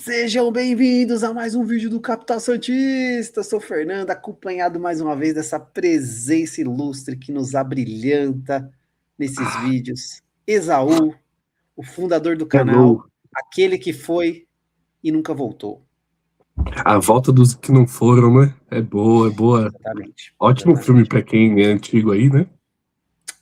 Sejam bem-vindos a mais um vídeo do Capital Santista. Sou Fernando, acompanhado mais uma vez dessa presença ilustre que nos abrilhanta nesses vídeos. Esaú, o fundador do canal, Hello. aquele que foi e nunca voltou. A volta dos que não foram, né? É boa, é boa. Exatamente. Ótimo filme Exatamente. pra quem é antigo aí, né?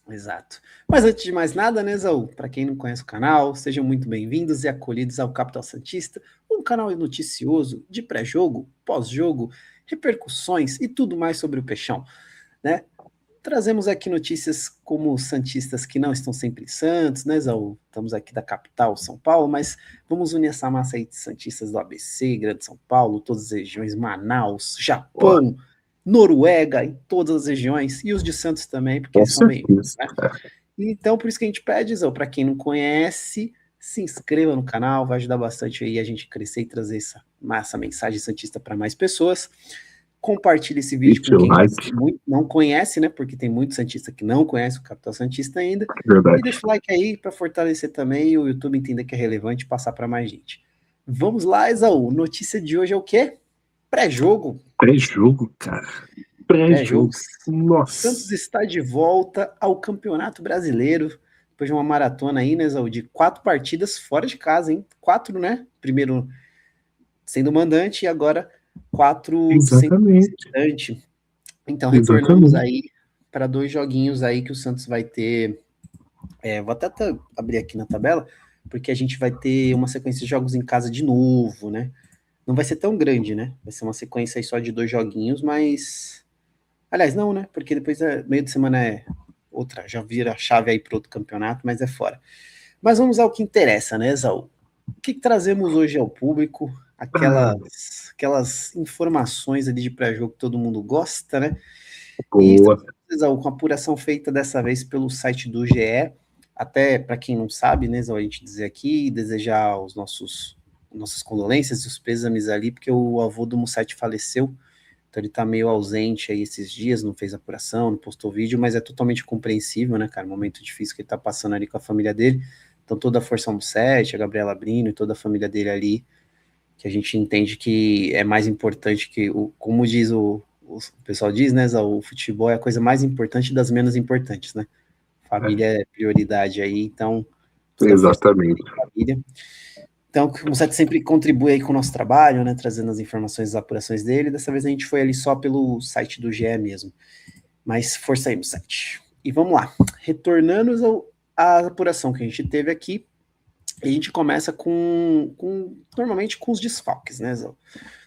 Exato. Mas antes de mais nada, né, Esaú? Para quem não conhece o canal, sejam muito bem-vindos e acolhidos ao Capital Santista, um canal noticioso de pré-jogo, pós-jogo, repercussões e tudo mais sobre o Peixão, né? Trazemos aqui notícias como santistas que não estão sempre em Santos, né, Esaú? Estamos aqui da capital, São Paulo, mas vamos unir essa massa aí de santistas do ABC, Grande São Paulo, todas as regiões, Manaus, Ó, Japão, Noruega, em todas as regiões, e os de Santos também, porque com eles são bem-vindos, certeza. né? Então, por isso que a gente pede, Zão, para quem não conhece, se inscreva no canal, vai ajudar bastante aí a gente crescer e trazer essa mensagem santista para mais pessoas. Compartilhe esse vídeo Deixa com o quem like, não conhece, né? Porque tem muito santista que não conhece o Capital Santista ainda. E verdade. deixa o like aí para fortalecer também e o YouTube entender que é relevante e passar para mais gente. Vamos lá, Esaú. Notícia de hoje é o quê? Pré-jogo. Pré-jogo, cara. Pré-jogo. Pré-jogo. Santos Nossa. está de volta ao Campeonato Brasileiro, depois de uma maratona aí, né, Zau, de 4 partidas fora de casa, hein? 4, né? Primeiro sendo mandante e agora 4 sendo Exatamente. visitante. Então retornamos Exatamente. aí para 2 joguinhos aí que o Santos vai ter. Vou até abrir aqui na tabela, porque a gente vai ter uma sequência de jogos em casa de novo, né? Não vai ser tão grande, né? Vai ser uma sequência aí só de 2 joguinhos, mas aliás, não, né? Porque depois meio de semana é outra, já vira a chave aí para outro campeonato, mas é fora. Mas vamos ao que interessa, né, Exaú? O que trazemos hoje ao público? Ah, Aquelas informações ali de pré-jogo que todo mundo gosta, né? E boa. Exaú, com a apuração feita dessa vez pelo site do GE, até para quem não sabe, né, Exaú, a gente dizer aqui, desejar os nossas condolências e os pêsames ali, porque o avô do Mussete faleceu. Então ele tá meio ausente aí esses dias, não fez apuração, não postou vídeo, mas é totalmente compreensível, né, cara? Momento difícil que ele tá passando ali com a família dele. Então toda a Força 17, a Gabriela Brino e toda a família dele ali, que a gente entende que é mais importante que, como diz o pessoal diz, né, Zé, o futebol é a coisa mais importante das menos importantes, né? É, Família é prioridade aí, então toda a força exatamente. da família. Então, o Musset sempre contribui aí com o nosso trabalho, né, trazendo as informações, as apurações dele. Dessa vez a gente foi ali só pelo site do GE mesmo. Mas força aí, Musset. E vamos lá. Retornando à apuração que a gente teve aqui, a gente começa normalmente com os desfalques, né, Zé?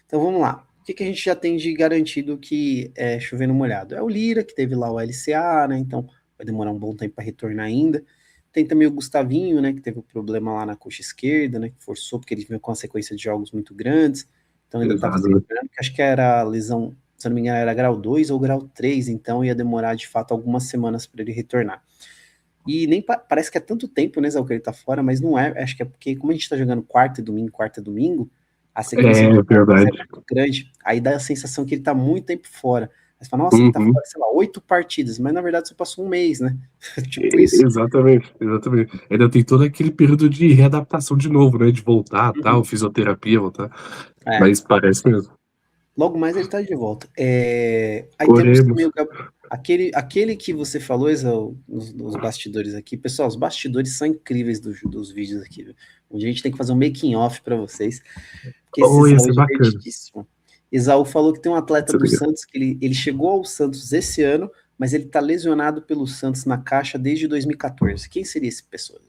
Então vamos lá. O que a gente já tem de garantido que é chovendo molhado? É o Lira, que teve lá o LCA, né? Então vai demorar um bom tempo para retornar ainda. Tem também o Gustavinho, né? Que teve um problema lá na coxa esquerda, né? Que forçou, porque ele veio com uma sequência de jogos muito grandes. Então ainda estava se Pesado, né? recuperando, que acho que era lesão, se não me engano, era grau 2 ou grau 3, então ia demorar de fato algumas semanas para ele retornar. E nem parece que é tanto tempo, né, Zé, que ele tá fora, mas não é. Acho que é porque, como a gente tá jogando quarta e domingo, a sequência de É jogos é verdade. muito grande. Aí dá a sensação que ele tá muito tempo fora. Aí você fala, nossa, ele tá Uhum. fora, sei lá, 8 partidas, mas na verdade só passou um mês, né? Tipo isso. Exatamente, exatamente. Ainda tem todo aquele período de readaptação de novo, né? De voltar, tal, Uhum. fisioterapia, voltar. É, Mas parece mesmo. logo mais ele tá de volta. Aí temos também Oremos. aquele que você falou, Isa, nos bastidores aqui. Pessoal, os bastidores são incríveis dos vídeos aqui, viu? Onde a gente tem que fazer um making off para vocês, porque esse Oh, ia Exaú é ser bacana. divertidíssimo. Exaú falou que tem um atleta Isso é do legal. Santos que ele chegou ao Santos esse ano, mas ele tá lesionado pelo Santos na caixa desde 2014. Quem seria esse pessoa?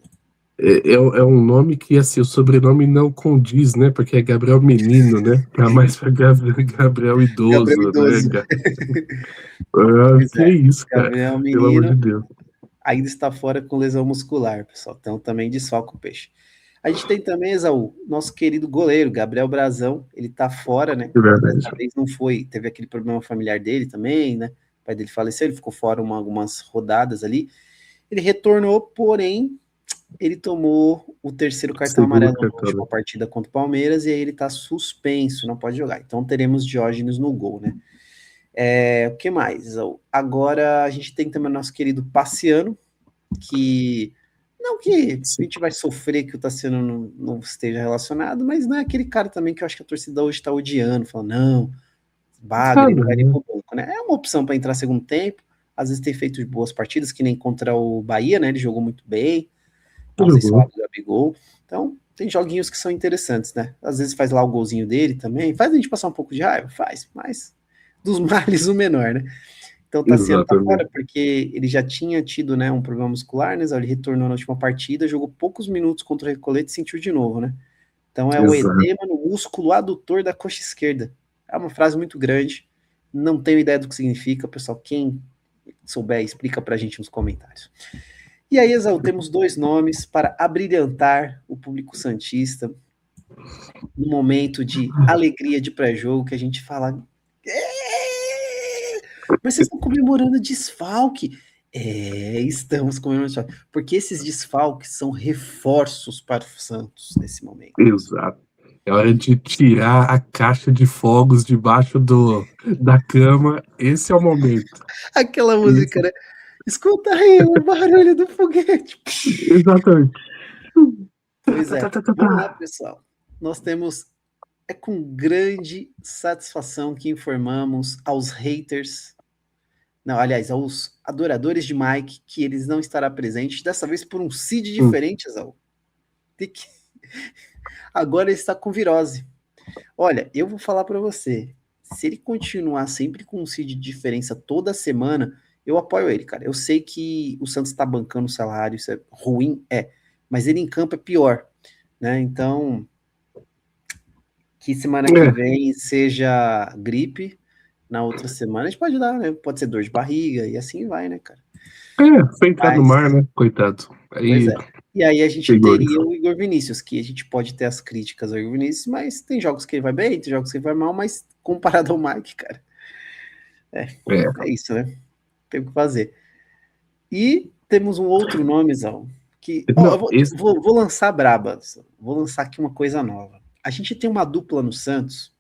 É um nome que, assim, o sobrenome não condiz, né? Porque é Gabriel Menino, né? Tá mais pra Gabriel Gabriel Idoso, né? Idoso. Pois Que é. isso, cara? Gabriel Pelo amor de Menino Deus. ainda está fora com lesão muscular, pessoal. Então também desfalca o peixe. A gente tem também, Esaú, nosso querido goleiro, Gabriel Brazão. Ele tá fora, né? De verdade. Dessa vez não foi. Teve aquele problema familiar dele também, né? O pai dele faleceu, ele ficou fora algumas rodadas ali. Ele retornou, porém, ele tomou o terceiro cartão Segundo amarelo na cartão, né? última partida contra o Palmeiras e aí ele tá suspenso, não pode jogar. Então teremos Diógenes no gol, né? O que mais? Agora a gente tem também o nosso querido Paciano, que Não que Sim. a gente vai sofrer que o Tassiano não esteja relacionado, mas não é aquele cara também que eu acho que a torcida hoje tá odiando, falando, não, Bagre, ele vai ir pro banco, né? É uma opção para entrar segundo tempo, às vezes tem feito boas partidas, que nem contra o Bahia, né? Ele jogou muito bem, não sei se é o Gabigol. Então, tem joguinhos que são interessantes, né? Às vezes faz lá o golzinho dele também, faz a gente passar um pouco de raiva, faz, mas dos males o menor, né? Então o Tassiano tá Exatamente. fora, porque ele já tinha tido, né, um problema muscular, né? Ele retornou na última partida, jogou poucos minutos contra o Recolete e sentiu de novo, né? Então é o Exato. edema no músculo adutor da coxa esquerda. É uma frase muito grande, não tenho ideia do que significa, pessoal. Quem souber, explica pra gente nos comentários. E aí, Exaú, temos 2 nomes para abrilhantar o público santista no momento de alegria de pré-jogo, que a gente fala. Mas vocês estão comemorando desfalque. Estamos comemorando desfalque. Porque esses desfalques são reforços para o Santos nesse momento. Exato. É hora de tirar a caixa de fogos debaixo da cama. Esse é o momento. Aquela música, né? Escuta aí o barulho do foguete. Exatamente. Pois é. Vamos lá, pessoal. Nós temos. É com grande satisfação que informamos aos haters. Não, aliás, aos adoradores de Mike, que eles não estará presente, dessa vez por um seed diferente, Zal. Agora ele está com virose. Olha, eu vou falar para você, se ele continuar sempre com um seed de diferença toda semana, eu apoio ele, cara. Eu sei que o Santos está bancando o salário, isso é ruim, mas ele em campo é pior, né? Então, que semana que vem seja gripe, na outra semana a gente pode dar, né? Pode ser dor de barriga e assim vai, né, cara? Foi entrar no mar, né? Coitado. Pois Aí, é. E aí a gente teria o Igor Vinícius, que a gente pode ter as críticas ao Igor Vinícius, mas tem jogos que ele vai bem, tem jogos que ele vai mal, mas comparado ao Mike, cara, é isso, né? Tem o que fazer. E temos um outro nome, Zão, que... Vou lançar braba, vou lançar aqui uma coisa nova. A gente tem uma dupla no Santos,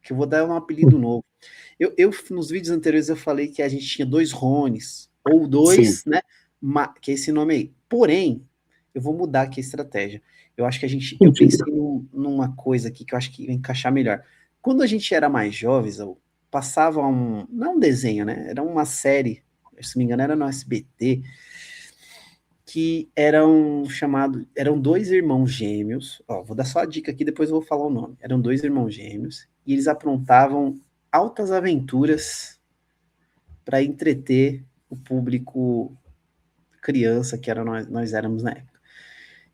que eu vou dar um apelido novo. Eu nos vídeos anteriores eu falei que a gente tinha 2 Rones, ou 2, né? Que é esse nome aí. Porém, eu vou mudar aqui a estratégia. Eu acho que eu pensei numa coisa aqui que eu acho que ia encaixar melhor. Quando a gente era mais jovens, passava não um desenho, né? Era uma série, se não me engano, era no SBT, que eram 2 irmãos gêmeos. Vou dar só a dica aqui, depois eu vou falar o nome. Eram 2 irmãos gêmeos, e eles aprontavam altas aventuras para entreter o público criança, que era nós éramos na época.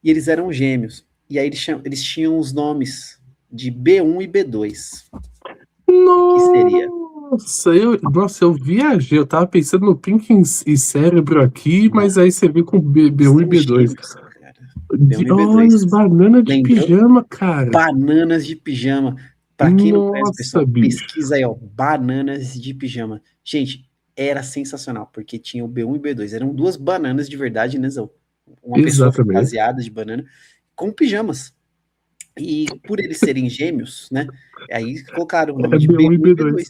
E eles eram gêmeos. E aí eles tinham os nomes de B1 e B2. Que seria? Nossa, eu viajei. Eu tava pensando no Pink e Cérebro aqui, mas aí você viu com B1 e B2. Olha, os bananas de pijama, cara. Bananas de pijama. Pra quem não conhece, pessoal, pesquisa aí, bananas de pijama. Gente, era sensacional, porque tinha o B1 e B2. Eram 2 bananas de verdade, né, Zão? Uma pessoa fantasiada de banana, com pijamas. E por eles serem gêmeos, né? Aí colocaram o nome de B1 e B2. E,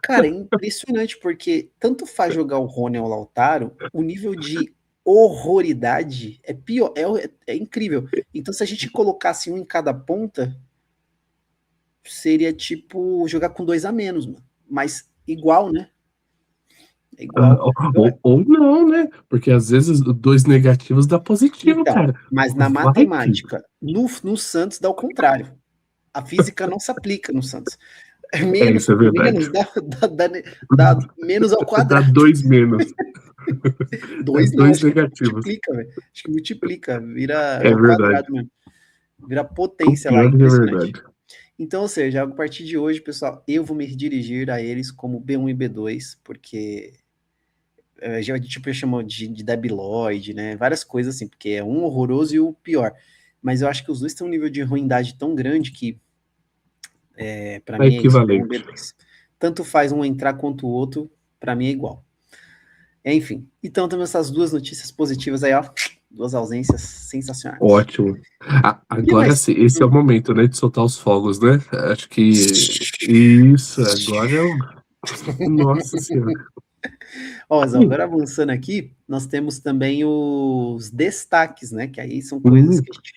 cara, é impressionante, porque tanto faz jogar o Rony ou o Lautaro, o nível de horroridade é pior, é incrível. Então, se a gente colocasse um em cada ponta, seria tipo jogar com 2 a menos, mano. Mas igual, né? É igual. Ou não, né? Porque às vezes 2 negativos dá positivo, então, cara. Mas na matemática, no Santos dá o contrário. A física não se aplica no Santos. Menos isso é verdade. Menos dá menos ao quadrado. Dá 2 menos. 2 não, acho negativos. Multiplica, velho. Acho que multiplica, vira ao quadrado mesmo. Vira potência lá, impressionante. É então, ou seja, a partir de hoje, pessoal, eu vou me dirigir a eles como B1 e B2, porque a gente chamou de debilóide, né? Várias coisas assim, porque é um horroroso e o pior. Mas eu acho que os dois têm um nível de ruindade tão grande que para mim é equivalente. B1 e B2. Tanto faz um entrar quanto o outro, para mim é igual. Enfim, então temos essas 2 notícias positivas aí, ó. 2 ausências sensacionais. Ótimo. Agora sim, esse é o momento, né, de soltar os fogos, né? Acho que isso, agora Nossa Senhora. Ó, Zé, agora avançando aqui, nós temos também os destaques, né? Que aí são coisas que a gente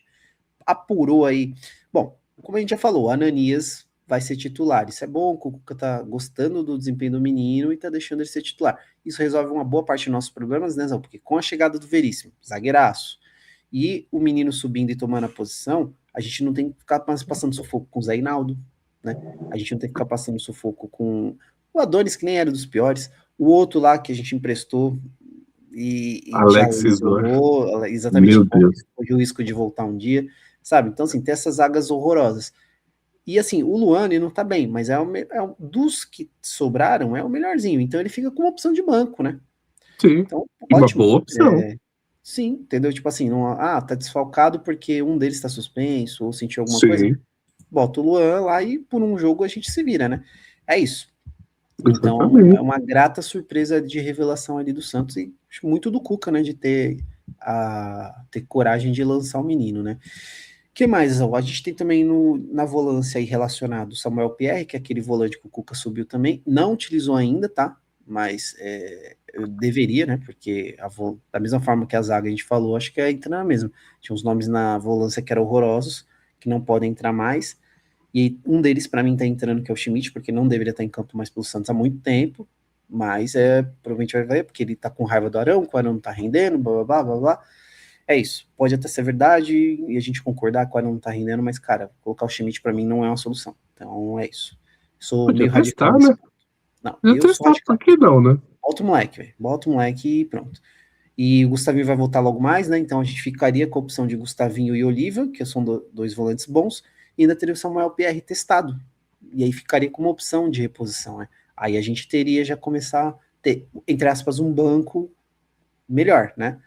apurou aí. Bom, como a gente já falou, Ananias vai ser titular. Isso é bom, o Cuca tá gostando do desempenho do menino e tá deixando ele ser titular. Isso resolve uma boa parte dos nossos problemas, né, Zé? Porque com a chegada do Veríssimo, zagueiraço, e o menino subindo e tomando a posição, a gente não tem que ficar mais passando sufoco com o Zé Hinaldo, né? A gente não tem que ficar passando sufoco com o Adonis, que nem era dos piores, o outro lá que a gente emprestou e já Alexis lesionou, exatamente, Meu Deus. o risco de voltar um dia, sabe? Então, assim, tem essas zagas horrorosas. E, assim, o Luane não tá bem, mas dos que sobraram, é o melhorzinho. Então, ele fica com uma opção de banco, né? Sim, Então, uma ótimo. boa opção. Sim, entendeu? Tipo assim, não, tá desfalcado porque um deles tá suspenso ou sentiu alguma coisa. Sim, Bota o Luan lá e por um jogo a gente se vira, né? É isso. Então, é exatamente. uma grata surpresa de revelação ali do Santos e muito do Cuca, né, de ter coragem de lançar o menino, né? O que mais, Zé? A gente tem também na volância aí relacionado o Samuel Pierre, que é aquele volante que o Cuca subiu também, não utilizou ainda, tá? Mas eu deveria, né? Porque da mesma forma que a zaga a gente falou, acho que é entrar mesmo. Tinha uns nomes na volância que eram horrorosos, que não podem entrar mais. E um deles, para mim, tá entrando, que é o Schmidt, porque não deveria estar em campo mais pelo Santos há muito tempo, mas provavelmente vai ver, porque ele tá com raiva do Arão, que o Arão não tá rendendo, blá, blá, blá, blá, blá. É isso. Pode até ser verdade e a gente concordar que o Arão não tá rendendo, mas, cara, colocar o Schmidt para mim não é uma solução. Então, é isso. Sou Podia meio radical testar, nesse né? ponto. Não, Podia eu sou testar, por radical. que não, né? Bota o moleque, velho. Bota o moleque e pronto. E o Gustavinho vai voltar logo mais, né? Então a gente ficaria com a opção de Gustavinho e Olívio, que são dois volantes bons, e ainda teria o Samuel Pierre testado. E aí ficaria com uma opção de reposição, né? Aí a gente teria já começar a ter, entre aspas, um banco melhor, né?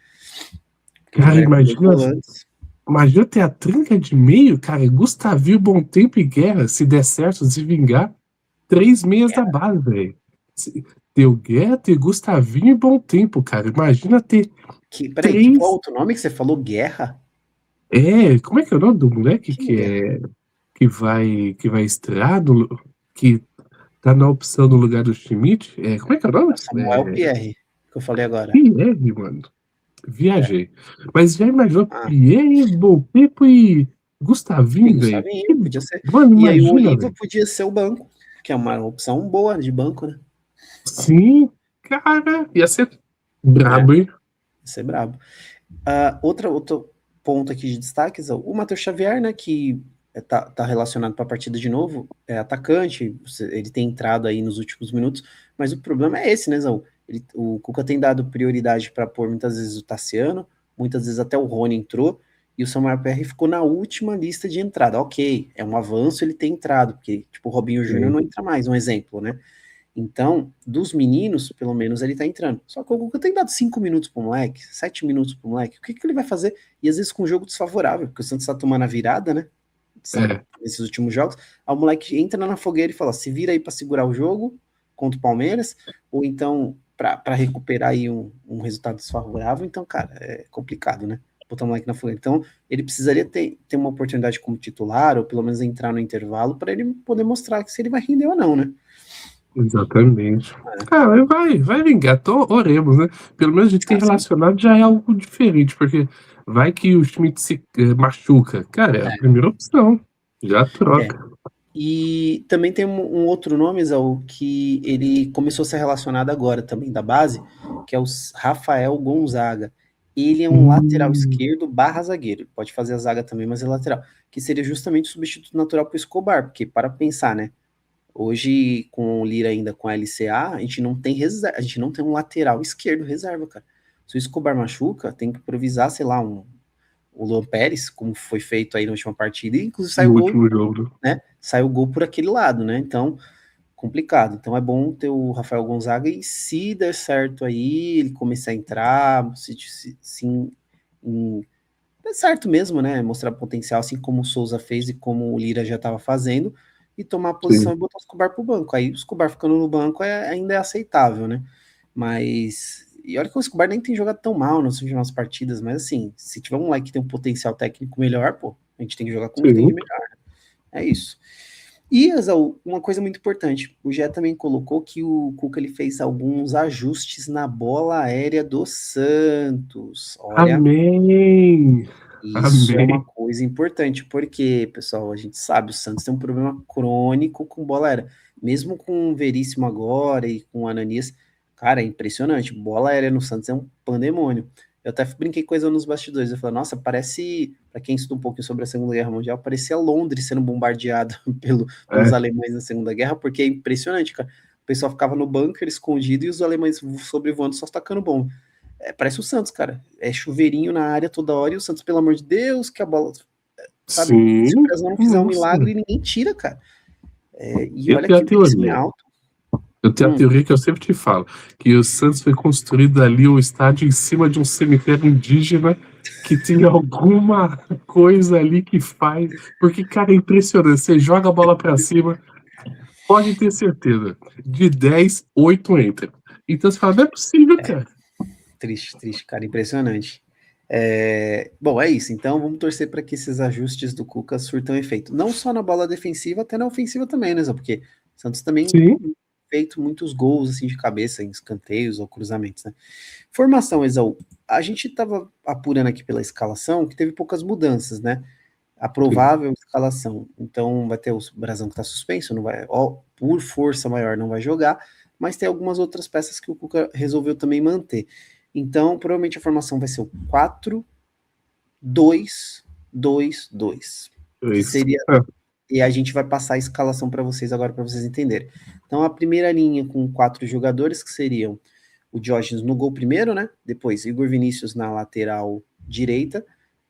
Porque Cara, jogaria com dois imagina, volantes. imagina ter a trinca de meio, cara, Gustavinho, Bom Tempo e Guerra, se der certo, se vingar, 3 meias da base, velho. Deu Guerra, ter Gustavinho e Bom Tempo, cara. Imagina ter Peraí, qual três. outro nome que você falou? Guerra? Como é que é o nome do moleque Quem é Guerra? que vai estrear, que tá na opção no lugar do Schmidt? Como é que é o É nome? o Samuel Pierre, que eu falei agora. Pierre, mano. É. Viajei. Mas já imaginou Ah, Pierre, Bom Tempo e e Gustavinho, velho? Gustavinho, podia ser. Mano, E aí o imagina, Olívio velho. podia ser o banco, que é uma opção boa de banco, né? Sim, cara, ia ser É, brabo, hein? ser brabo. Outro ponto aqui de destaques, o Matheus Xavier, né, que tá relacionado para a partida de novo, é atacante, ele tem entrado aí nos últimos minutos, mas o problema é esse, né, Zão? O Cuca tem dado prioridade para pôr muitas vezes o Tassiano, muitas vezes até o Rony entrou, e o Samuel PR ficou na última lista de entrada. Ok, é um avanço ele ter entrado, porque, tipo, o Robinho Júnior Sim, não entra mais, um exemplo, né? Então, dos meninos, pelo menos ele tá entrando. Só que o Guga tem dado 5 minutos pro moleque, 7 minutos pro moleque. O que que ele vai fazer? E às vezes com um jogo desfavorável, porque o Santos tá tomando a virada, né? é, Nesses últimos jogos. Aí o moleque entra na fogueira e fala: se vira aí pra segurar o jogo contra o Palmeiras, ou então pra recuperar aí um resultado desfavorável. Então, cara, é complicado, né? Botar o moleque na fogueira. Então, ele precisaria ter uma oportunidade como titular, ou pelo menos entrar no intervalo, para ele poder mostrar que se ele vai render ou não, né? exatamente. Cara, vai vingar, oremos, né? Pelo menos de ter Assim, relacionado já é algo diferente, porque vai que o Schmidt se machuca. Cara, é a primeira opção. Já é. troca. E também tem um outro nome, Zé, que ele começou a ser relacionado agora também da base, que é o Rafael Gonzaga. Ele é um lateral Hum, esquerdo barra zagueiro. Pode fazer a zaga também, mas é lateral. Que seria justamente o substituto natural para o Escobar, porque para pensar, né? Hoje, com o Lira ainda com a LCA, a gente não tem reserva, a gente não tem um lateral esquerdo reserva, cara. Se o Escobar machuca, tem que improvisar, sei lá, o Luan Pérez, como foi feito aí na última partida, e inclusive saiu no gol, último jogo. né? Sai o gol por aquele lado, né? Então, complicado. Então é bom ter o Rafael Gonzaga e se der certo aí, ele começar a entrar, der certo mesmo, né? Mostrar potencial, assim como o Souza fez e como o Lira já estava fazendo, e tomar a posição Sim, e botar o Escobar pro banco. Aí o Escobar ficando no banco ainda é aceitável, né? Mas. E olha que o Escobar nem tem jogado tão mal nas últimas partidas, mas assim, se tiver um moleque que tem um potencial técnico melhor, pô, a gente tem que jogar com quem tem de sim. melhor. É isso. E, Exaú, uma coisa muito importante, o Gé também colocou que o Cuca ele fez alguns ajustes na bola aérea do Santos. Olha, Amém! isso é uma Amém! coisa importante, porque, pessoal, a gente sabe, o Santos tem um problema crônico com bola aérea. Mesmo com o Veríssimo agora e com o Ananias, cara, é impressionante. Bola aérea no Santos é um pandemônio. Eu até brinquei coisa nos bastidores. Eu falei, nossa, parece, para quem estuda um pouquinho sobre a Segunda Guerra Mundial, parecia Londres sendo bombardeado pelos É, alemães na Segunda Guerra, porque é impressionante, cara. O pessoal ficava no bunker escondido e os alemães sobrevoando só tacando bomba. Parece o Santos, cara. É chuveirinho na área toda hora e o Santos, pelo amor de Deus, que a bola. Sabe? Se o sim, Brasil não fizer um nossa. milagre, ninguém tira, cara. E Eu olha tenho a que o Veríssimo é teoria. alto. Eu tenho a teoria que eu sempre te falo, que o Santos foi construído ali, o estádio, em cima de um cemitério indígena, que tem alguma coisa ali que faz. Porque, cara, é impressionante. Você joga a bola pra cima, pode ter certeza. De 10, 8 entra. Então você fala, não é possível, cara. Triste, triste, cara. Impressionante. Bom, é isso. Então vamos torcer para que esses ajustes do Cuca surtam efeito. Não só na bola defensiva, até na ofensiva também, né, Zé? Porque o Santos também Sim, feito muitos gols assim de cabeça em escanteios ou cruzamentos, né? Formação, Exaú. A gente estava apurando aqui pela escalação que teve poucas mudanças, né? A sim, provável escalação. Então vai ter o Brasão que está suspenso, não vai, ó, por força maior não vai jogar, mas tem algumas outras peças que o Cuca resolveu também manter. Então, provavelmente a formação vai ser o 4-2-2-2, é que isso. seria, É, e a gente vai passar a escalação para vocês agora para vocês entenderem. Então, a primeira linha com 4 jogadores que seriam o Diógenes no gol primeiro, né? Depois Igor Vinícius na lateral direita,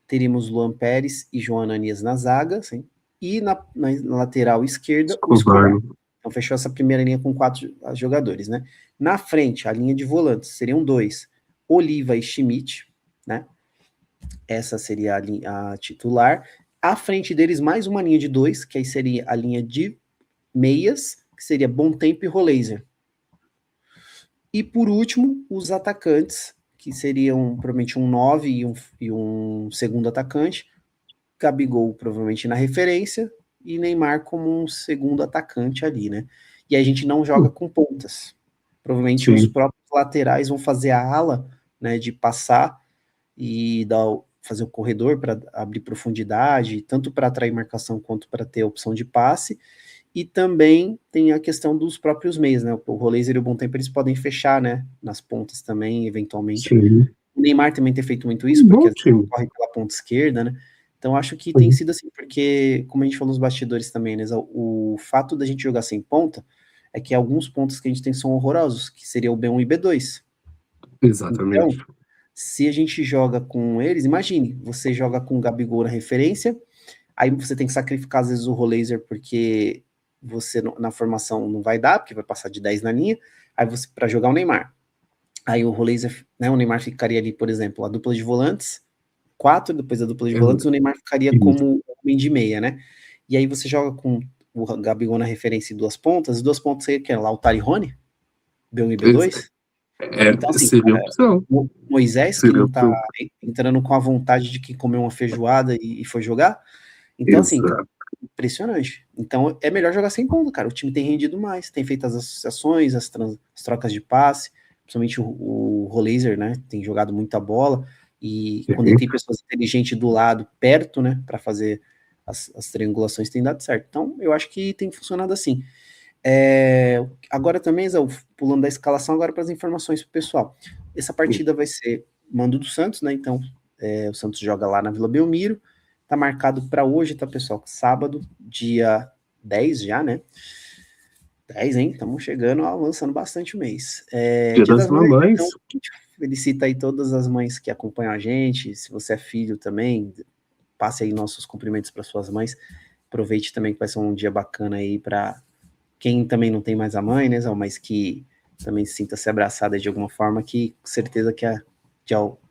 teríamos Luan Pérez e João Ananias na zaga, sim, e na lateral esquerda, o Escobar, Escobar. né? Então fechou essa primeira linha com 4 jogadores, né? Na frente, a linha de volantes seriam 2, Oliva e Schmidt, né? Essa seria a titular. À frente deles, mais uma linha de 2, que aí seria a linha de meias, que seria Bom Tempo e Rolaser. E por último, os atacantes, que seriam provavelmente um 9 e um segundo atacante, Gabigol provavelmente na referência e Neymar como um segundo atacante ali, né? E a gente não joga com pontas. Provavelmente os Sim, próprios laterais vão fazer a ala, né, de passar e fazer o corredor para abrir profundidade, tanto para atrair marcação quanto para ter a opção de passe. E também tem a questão dos próprios meios, né? O Rolaser e o Bom Tempo eles podem fechar, né? Nas pontas também, eventualmente. sim. O Neymar também tem feito muito isso, Um porque bom às vezes time. corre pela ponta esquerda, né? Então acho que tem Uhum. sido assim, porque, como a gente falou nos bastidores também, né? O fato da gente jogar sem ponta é que alguns pontos que a gente tem são horrorosos, que seria o B1 e B2. Então, Exatamente. se a gente joga com eles, imagine, você joga com o Gabigol na referência, aí você tem que sacrificar às vezes o Rolaser porque você na formação não vai dar, porque vai passar de 10 na linha, aí você para jogar o Neymar. Aí o Rolaser, né, o Neymar ficaria ali, por exemplo, a dupla de volantes, 4, depois a dupla de volantes, o Neymar ficaria Isso. como homem de meia, né? E aí você joga com o Gabigol na referência e duas pontas, e duas pontas seria que é Lautaro e Rony, B1 e B2. Então, assim, Seria opção. o Moisés, que Seria não tá opção. entrando com a vontade de que comeu uma feijoada e foi jogar. Então, assim, cara, Exato. impressionante. Então, é melhor jogar sem ponto, cara. O time tem rendido mais, tem feito as associações, as trocas de passe, principalmente o Rolaser, né? Tem jogado muita bola. E quando ele Sim. tem pessoas inteligentes do lado, perto, né? Para fazer as triangulações, tem dado certo. Então, eu acho que tem funcionado assim. Agora também, Zé, pulando da escalação agora para as informações pro pessoal. Essa partida vai ser mando do Santos, né? Então, o Santos joga lá na Vila Belmiro. Tá marcado para hoje, tá, pessoal? Sábado, dia 10 já, né? 10, hein? Estamos chegando, avançando bastante o mês. Dia Dia das das Mães, né? Então, Mamães. a gente felicita aí todas as mães que acompanham a gente. Se você é filho também, passe aí nossos cumprimentos para suas mães. Aproveite também que vai ser um dia bacana aí para quem também não tem mais a mãe, né, Zé, mas que também sinta-se abraçada de alguma forma, que com certeza que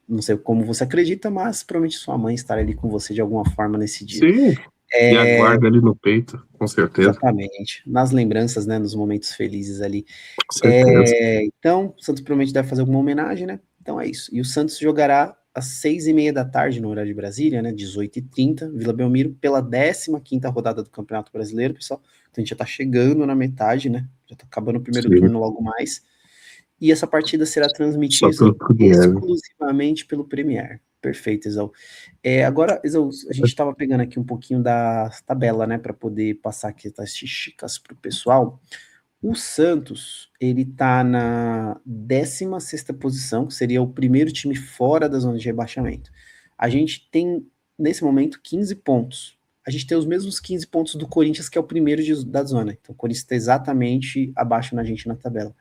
não sei como você acredita, mas provavelmente sua mãe estará ali com você de alguma forma nesse dia. Sim. E aguarda ali no peito, com certeza. Exatamente, nas lembranças, né, nos momentos felizes ali. Com certeza. Então, o Santos provavelmente deve fazer alguma homenagem, né? Então é isso. E o Santos jogará às 6h30 da tarde, no horário de Brasília, né, 18h30, Vila Belmiro, pela 15ª rodada do Campeonato Brasileiro, pessoal. Então a gente já tá chegando na metade, né, já tá acabando o primeiro turno logo mais. E essa partida será transmitida exclusivamente pelo Premier. Perfeito, Exau. Agora, Exau, a gente estava pegando aqui um pouquinho da tabela, né, para poder passar aqui as estatísticas para o pessoal. O Santos, ele tá na 16ª posição, que seria o primeiro time fora da zona de rebaixamento. A gente tem, nesse momento, 15 pontos. A gente tem os mesmos 15 pontos do Corinthians, que é o primeiro da zona. Então, o Corinthians está exatamente abaixo da gente na tabela.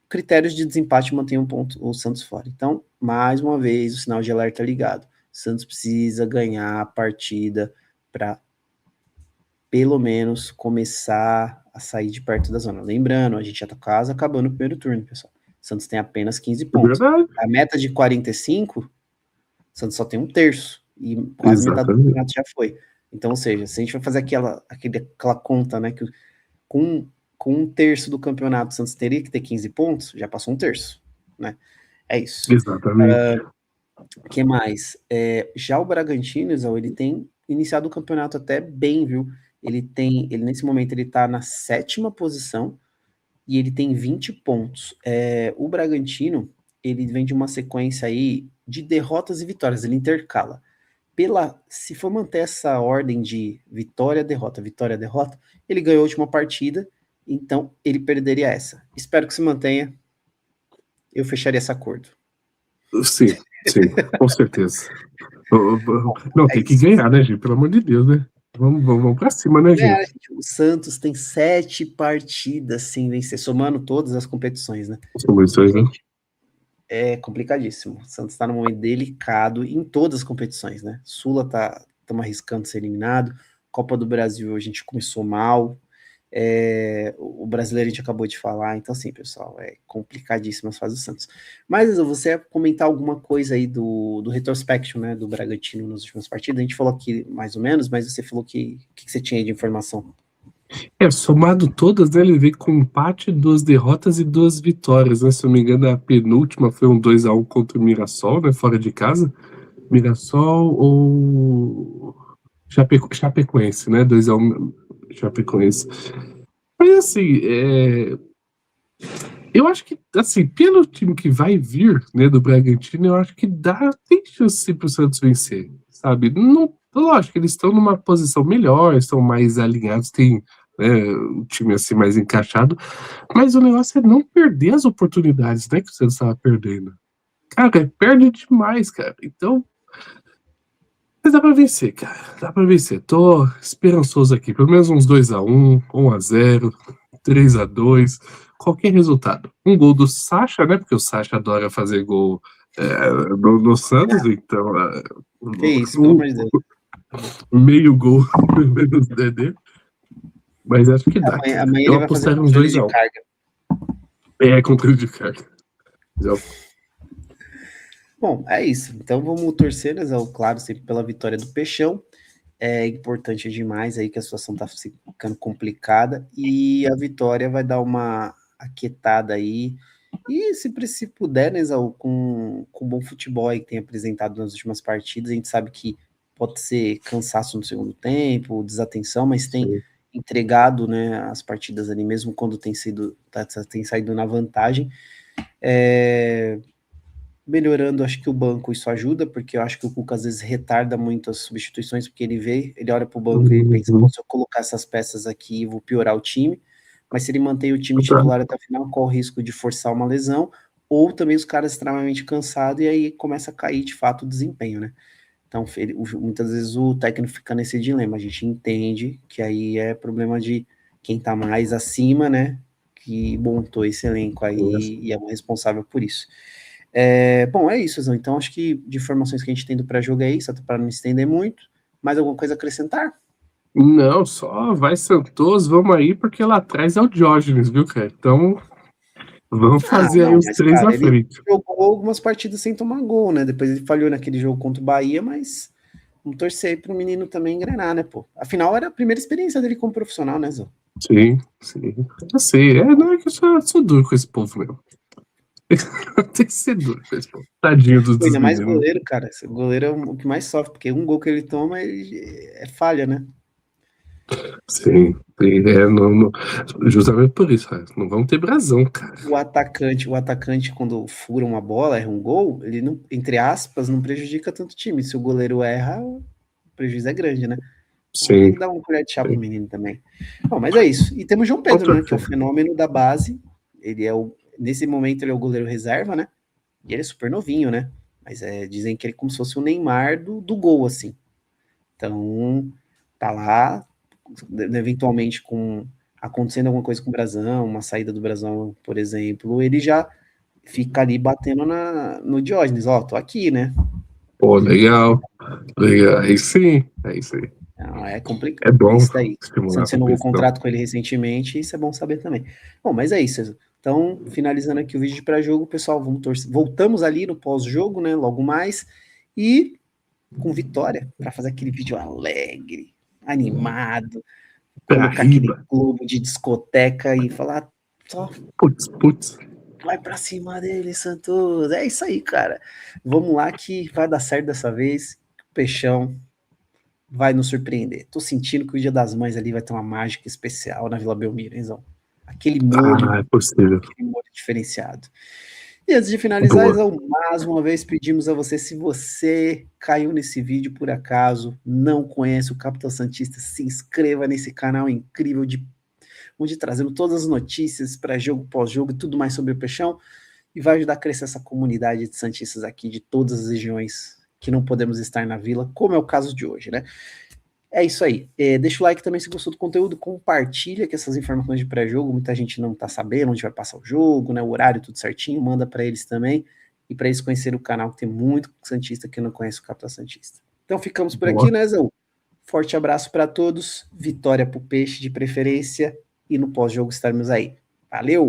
Critérios de desempate mantém o Santos fora. Então, mais uma vez, o sinal de alerta ligado. O Santos precisa ganhar a partida para, pelo menos, começar a sair de perto da zona. Lembrando, a gente já tá quase acabando o primeiro turno, pessoal. O Santos tem apenas 15 pontos. A meta de 45, o Santos só tem um terço. E quase metade do campeonato já foi. Então, ou seja, se a gente vai fazer aquela conta, né, que com um terço do campeonato, o Santos teria que ter 15 pontos, já passou um terço, né? É isso. Exatamente. O que mais? Já o Bragantino, ele tem iniciado o campeonato até bem, viu? Ele nesse momento, ele tá na 7ª posição e ele tem 20 pontos. O Bragantino, ele vem de uma sequência aí de derrotas e vitórias, ele intercala. Se for manter essa ordem de vitória, derrota, ele ganhou a última partida, então ele perderia essa. Espero que se mantenha. Eu fecharia esse acordo. Sim, com certeza. Não, tem que ganhar, né, gente? Pelo amor de Deus, né? Vamos pra cima, né, gente? O Santos tem 7 partidas sem vencer, somando todas as competições, né? É complicadíssimo. O Santos tá num momento delicado em todas as competições, né? Sula estamos arriscando ser eliminado. Copa do Brasil a gente começou mal. O brasileiro a gente acabou de falar. Então, assim, pessoal, é complicadíssimo as fases do Santos. Mas você ia comentar alguma coisa aí do retrospecto, né, do Bragantino nas últimas partidas? A gente falou aqui mais ou menos, mas você falou que você tinha aí de informação? Somado todas, né, ele veio com empate, 2 derrotas e 2 vitórias, né? Se eu não me engano, a penúltima foi um 2-1 contra o Mirassol, né, fora de casa. Mirassol ou Chapecoense, né? 2-1 Chapecoense. Mas assim, eu acho que, assim, pelo time que vai vir, né, do Bragantino, eu acho que tem chance pro Santos vencer, sabe? Não, lógico, eles estão numa posição melhor, estão mais alinhados, tem, né, um time assim mais encaixado, mas o negócio é não perder as oportunidades, né, que o Santos estava perdendo. Cara, perde demais, cara. Então, mas dá pra vencer, cara. Dá pra vencer. Tô esperançoso aqui. Pelo menos uns 2-1, 1-0, 3-2, qualquer resultado. Um gol do Sacha, né? Porque o Sacha adora fazer gol no Santos, então. Que isso, pelo amor de Deus. Meio gol menos Dedê. Mas acho que dá. Amanhã Eu ele vai fazer uns 2-1. Controle de carga. Bom, é isso. Então vamos torcer, né, claro, sempre pela vitória do Peixão. É importante demais aí que a situação tá ficando complicada e a vitória vai dar uma aquietada aí. E se puder, né, Exaú, com bom futebol aí que tem apresentado nas últimas partidas, a gente sabe que pode ser cansaço no segundo tempo, desatenção, mas tem entregado, né, as partidas ali, mesmo quando tem saído na vantagem. Melhorando, acho que o banco isso ajuda, porque eu acho que o Cuca às vezes retarda muito as substituições, porque ele olha para o banco e pensa, se eu colocar essas peças aqui, vou piorar o time, mas se ele mantém o time titular até o final, corre o risco de forçar uma lesão, ou também os caras extremamente cansados, e aí começa a cair de fato o desempenho, né? Então, muitas vezes o técnico fica nesse dilema, a gente entende que aí é problema de quem tá mais acima, né, que montou esse elenco aí e é o responsável por isso. Bom, é isso, Zão. Então, acho que de informações que a gente tem do pré-jogo é isso, até para não estender muito. Mais alguma coisa a acrescentar? Não, só vai Santos, vamos aí, porque lá atrás é o Diógenes, viu, cara? Então, vamos fazer aí os 3 na frente. Ele jogou algumas partidas sem tomar gol, né? Depois ele falhou naquele jogo contra o Bahia, mas vamos torcer aí pro menino também engrenar, né, pô? Afinal, era a primeira experiência dele como profissional, né, Zão? Sim. Eu sei. Não é que eu sou duro com esse povo mesmo. Tem que ser doido, pessoal. Tadinho dos Ainda mais meninos. goleiro, cara. Esse goleiro é o que mais sofre, porque um gol que ele toma é falha, né? Sim, sim, justamente por isso, cara. Não vamos ter brasão, cara. O atacante, quando fura uma bola, erra um gol, ele não, entre aspas, não prejudica tanto o time. Se o goleiro erra, o prejuízo é grande, né? Então tem Sim, que dar uma colher de chá pro sim. menino também. Bom, mas é isso. E temos João Vamos Pedro, né? Que é o torcer. fenômeno da base. Nesse momento, ele é o goleiro reserva, né? E ele é super novinho, né? Mas dizem que ele é como se fosse o Neymar do gol, assim. Então, tá lá, eventualmente acontecendo alguma coisa com o Brasão, uma saída do Brasão, por exemplo, ele já fica ali batendo no Diógenes, ó, tô aqui, né? Pô, legal, legal. Aí sim, aí sim. Não, é complicado. É bom Isso daí. O estimular a Santos renovou o competição. contrato com ele recentemente, isso é bom saber também. Bom, mas é isso. Então, finalizando aqui o vídeo de pré-jogo, pessoal, vamos torcer. Voltamos ali no pós-jogo, né? Logo mais. E com vitória, para fazer aquele vídeo alegre, animado, colocar aquele Paraíba. globo de discoteca e falar só Putz, putz. vai pra cima dele, Santos. É isso aí, cara. Vamos lá que vai dar certo dessa vez. O Peixão vai nos surpreender. Tô sentindo que o Dia das Mães ali vai ter uma mágica especial na Vila Belmiro, hein, Zão? Aquele molho, Ah, é possível. aquele molho diferenciado. E antes de finalizar, Boa. Zão, mais uma vez pedimos a você, se você caiu nesse vídeo por acaso, não conhece o Capitão Santista, se inscreva nesse canal incrível onde trazemos todas as notícias para jogo, pós-jogo e tudo mais sobre o Peixão, e vai ajudar a crescer essa comunidade de santistas aqui de todas as regiões que não podemos estar na vila, como é o caso de hoje, né? É isso aí. Deixa o like também se gostou do conteúdo, compartilha que essas informações de pré-jogo, muita gente não tá sabendo onde vai passar o jogo, né? O horário tudo certinho, manda para eles também, e para eles conhecerem o canal, que tem muito Santista que não conhece o Capitão Santista. Então ficamos por aqui, Boa. né, Zão? Forte abraço para todos, vitória pro Peixe de preferência, e no pós-jogo estaremos aí. Valeu!